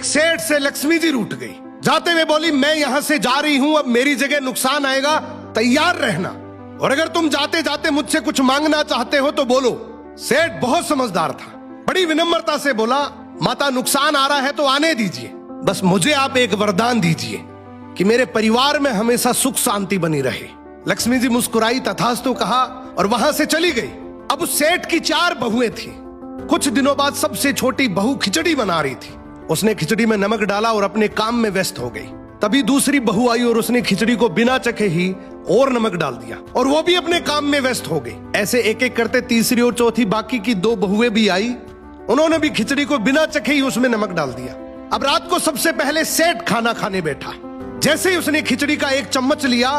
सेठ से लक्ष्मी जी रूठ गई। जाते हुए बोली, मैं यहां से जा रही हूं, अब मेरी जगह नुकसान आएगा, तैयार रहना, और अगर तुम जाते जाते मुझसे कुछ मांगना चाहते हो तो बोलो। सेठ बहुत समझदार था, बड़ी विनम्रता से बोला, माता नुकसान आ रहा है तो आने दीजिए, बस मुझे आप एक वरदान दीजिए कि मेरे परिवार में हमेशा सुख शांति बनी रहे। लक्ष्मी जी मुस्कुराई, तथास्तु कहा और वहां से चली गई। अब उस सेठ की 4 बहुएं थी। कुछ दिनों बाद सबसे छोटी बहू खिचड़ी बना रही थी। उसने खिचड़ी में नमक डाला और अपने काम में व्यस्त हो गई। तभी दूसरी बहू आई और उसने खिचड़ी को बिना चखे ही और नमक डाल दिया और वो भी अपने काम में व्यस्त हो गई। ऐसे एक एक करते तीसरी और चौथी बाकी की 2 बहुएं भी आई, उन्होंने भी खिचड़ी को बिना चखे ही उसमें नमक डाल दिया। अब रात को सबसे पहले सेठ खाना खाने बैठा। जैसे ही उसने खिचड़ी का एक चम्मच लिया,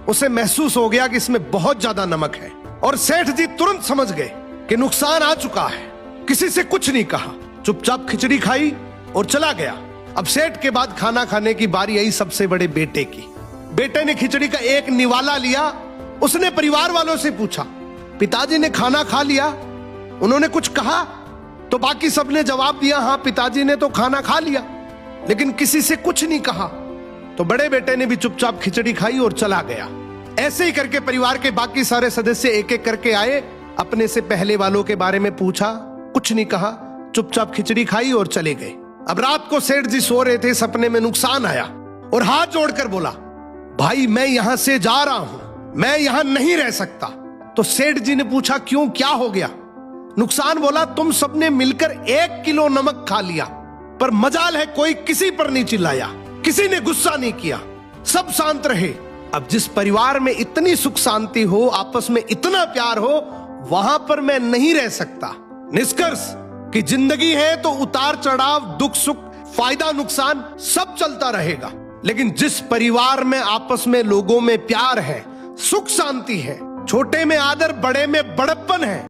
उसे महसूस हो गया कि इसमें बहुत ज्यादा नमक है, और सेठ जी तुरंत समझ गए कि नुकसान आ चुका है। किसी से कुछ नहीं कहा, चुपचाप खिचड़ी खाई और चला गया। अब सेठ के बाद खाना खाने की बारी आई सबसे बड़े बेटे की। बेटे ने खिचड़ी का एक निवाला लिया। उसने परिवार वालों से पूछा, पिताजी ने खाना खा लिया? उन्होंने कुछ कहा? तो बाकी सबने जवाब दिया, हाँ पिताजी ने तो खाना खा लिया, लेकिन किसी से कुछ नहीं कहा। तो बड़े बेटे ने भी चुपचाप खिचड़ी खाई और चला गया। ऐसे ही करके परिवार के बाकी सारे सदस्य एक एक करके आए, अपने से पहले वालों के बारे में पूछा, कुछ नहीं कहा, चुपचाप खिचड़ी खाई और चले गए। अब रात को सेठ जी सो रहे थे, सपने में नुकसान आया और हाथ जोड़कर बोला, भाई मैं यहां से जा रहा हूं, मैं यहां नहीं रह सकता। तो सेठ जी ने पूछा, क्यों, क्या हो गया? नुकसान बोला, तुम सबने मिलकर 1 किलो नमक खा लिया, पर मजाल है कोई किसी पर नहीं चिल्लाया, किसी ने गुस्सा नहीं किया, सब शांत रहे। अब जिस परिवार में इतनी सुख शांति हो, आपस में इतना प्यार हो, वहां पर मैं नहीं रह सकता। निष्कर्ष कि जिंदगी है तो उतार चढ़ाव, दुख सुख, फायदा नुकसान सब चलता रहेगा, लेकिन जिस परिवार में आपस में लोगों में प्यार है, सुख शांति है, छोटे में आदर, बड़े में बड़प्पन है,